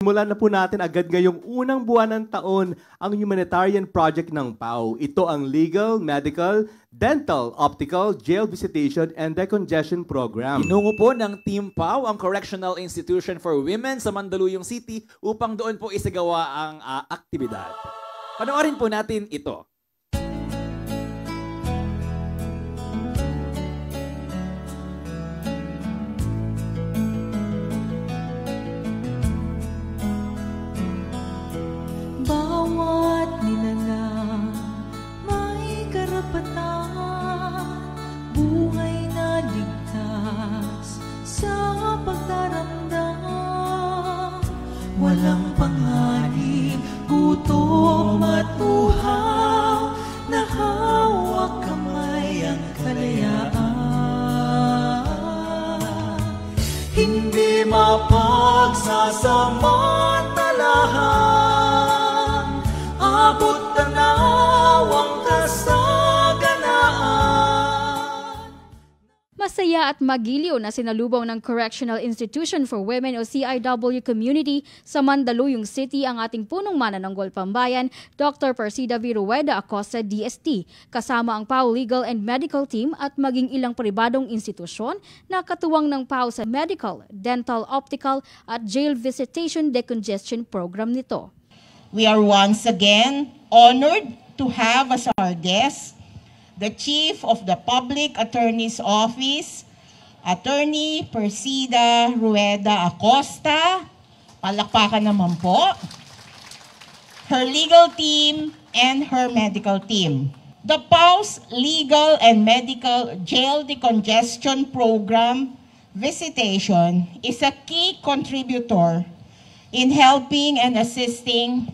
Simulan na po natin agad ngayong unang buwan ng taon ang humanitarian project ng PAO. Ito ang Legal, Medical, Dental, Optical, Jail Visitation, and Decongestion Program. Inungo po ng Team PAO ang Correctional Institution for Women sa Mandaluyong City upang doon po isagawa ang aktibidad. Panoorin po natin ito. Bawat nilalang may karapatan, buhay na ligtas sa pagdaramdam. Walang panganib, gutom at uhaw, na hawak kamay ang kalayaan. Hindi mapagsasamantalahan, abot tanaw ang kasaganaan. Masaya at magiliw na sinalubong ng Correctional Institution for Women o CIW community sa Mandaluyong City ang ating punong manananggol pambayan, Dr. Persida V. Rueda Acosta, DST, kasama ang PAO Legal and Medical Team at maging ilang pribadong institusyon na katuwang ng PAO sa Medical, Dental, Optical at Jail Visitation Decongestion Program nito. We are once again honored to have as our guest the Chief of the Public Attorney's Office, Attorney Persida Rueda Acosta. Palakpakan naman po. Her legal team and her medical team. The PAO's Legal and Medical Jail Decongestion Program Visitation is a key contributor in helping and assisting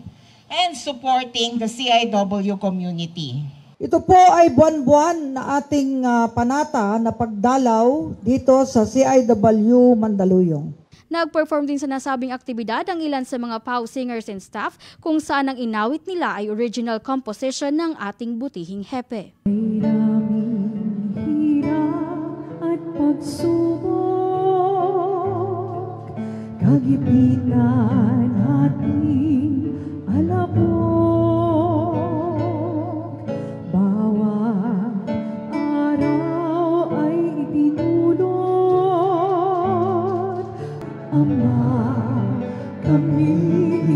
and supporting the CIW community. Ito po ay buwan-buwan na ating panata na pagdalaw dito sa CIW Mandaluyong. Nag-perform din sa nasabing aktibidad ang ilan sa mga PAO singers and staff kung saan ang inawit nila ay original composition ng ating butihing hepe. May daming hirap at pagsubok, kagipitan ating alabok. Bawat araw ay itinulot, Ama, kami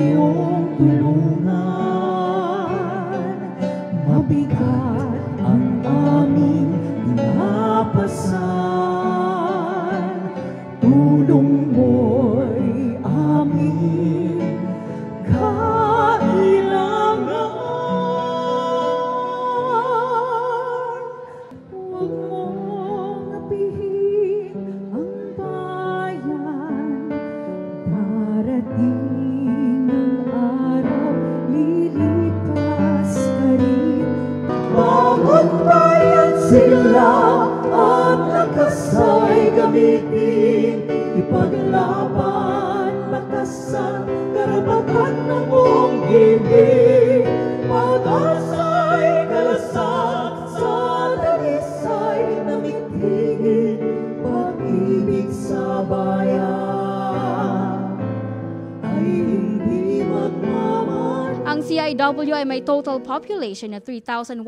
iyong tulungan. Mabigat ang aming pinapasan, tulong mo'y aming kailangan. Huwag mong apihin ang bayan, darating ang araw, lilipas ka rin. Bawat bayan sila at lakas ay gamitin, ipaglaban batasan, karapatan ng buong himig. Pag-asa'y kalasag sa dalisay na mitigin, pag-ibig sa bayan ay hindi magmamahal. Ang CIW ay may total population na 3,164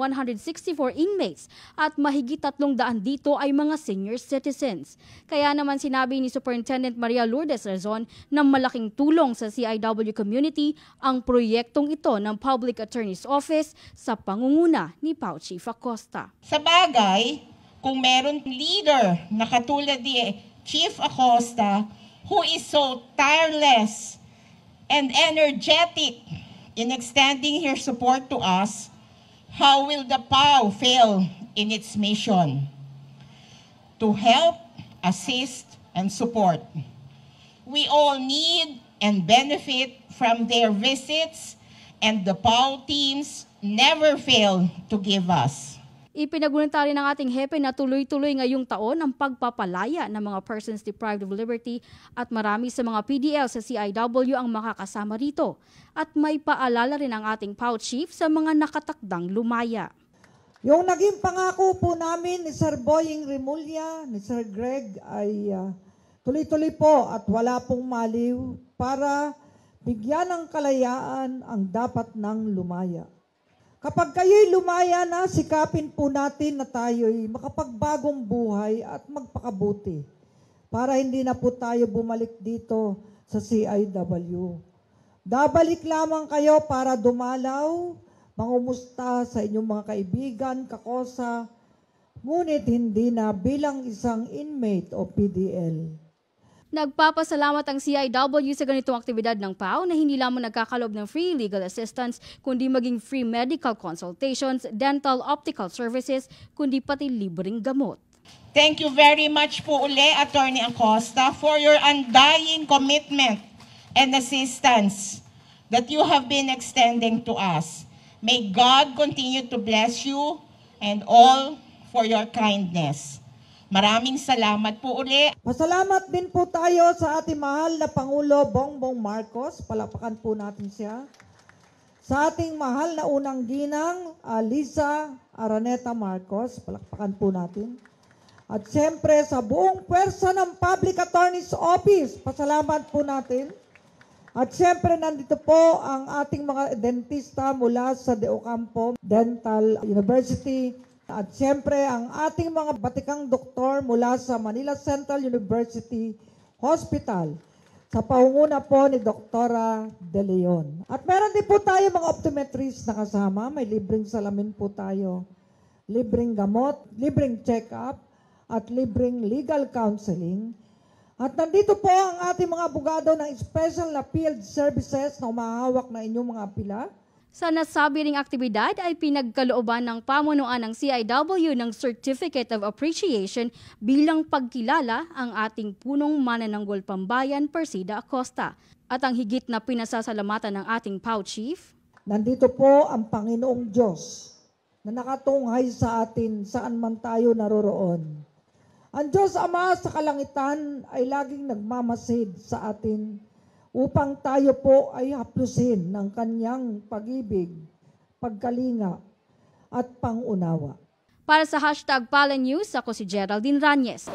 inmates at mahigit 300 dito ay mga senior citizens. Kaya naman sinabi ni Superintendent Maria Lourdes Razon na malaking tulong sa CIW community ang proyektong ito ng Public Attorney's Office sa pangunguna ni PAO Chief Acosta. Sa bagay, kung meron leader na katulad ni Chief Acosta who is so tireless and energetic in extending her support to us, how will the PAO fail in its mission to help, assist, and support? We all need and benefit from their visits, and the PAO teams never fail to give us. Ipinagunita rin ng ating hepe na tuloy-tuloy ngayong taon ang pagpapalaya ng mga persons deprived of liberty at marami sa mga PDL sa CIW ang makakasama rito. At may paalala rin ang ating PAO chief sa mga nakatakdang lumaya. Yung naging pangako po namin ni Sir Boying Remulla, ni Sir Greg ay tuloy-tuloy po at wala pong maliw para Bigyan ng kalayaan ang dapat nang lumaya. Kapag kayo'y lumaya na, sikapin po natin na tayo'y makapagbagong buhay at magpakabuti para hindi na po tayo bumalik dito sa CIW. Dabalik lamang kayo para dumalaw, mangumusta sa inyong mga kaibigan, kakosa, ngunit hindi na bilang isang inmate o PDL. Nagpapasalamat ang CIW sa ganitong aktibidad ng PAO na hindi lamang nagkakalob ng free legal assistance, kundi maging free medical consultations, dental, optical services, kundi pati libreng gamot. Thank you very much po uli, Attorney Acosta, for your undying commitment and assistance that you have been extending to us. May God continue to bless you and all for your kindness. Maraming salamat po uli. Pasalamat din po tayo sa ating mahal na Pangulo Bongbong Marcos. Palapakan po natin siya. Sa ating mahal na unang ginang, Lisa Araneta Marcos. Palakpakan po natin. At siyempre sa buong pwersa ng Public Attorney's Office, pasalamat po natin. At siyempre nandito po ang ating mga dentista mula sa De Ocampo Dental University. At siyempre ang ating mga batikang doktor mula sa Manila Central University Hospital sa pangunguna po ni Dr. De Leon. At meron din po tayo mga optometrist na kasama. May libreng salamin po tayo, libreng gamot, libreng check-up, at libreng legal counseling. At nandito po ang ating mga abogado ng special na field services na umahawak na inyong mga apila. Sa nasabi ring aktibidad ay pinagkalooban ng pamunuan ng CIW ng Certificate of Appreciation bilang pagkilala ang ating punong manananggol pambayan, Persida Acosta. At ang higit na pinasasalamatan ng ating PAO Chief. Nandito po ang Panginoong Diyos na nakatunghay sa atin saan man tayo naroroon. Ang Diyos Ama sa kalangitan ay laging nagmamasid sa atin upang tayo po ay haplusin ng kanyang pag-ibig, pagkalinga at pangunawa. Para sa #PalaNews, ako si Geraldine Ranyes.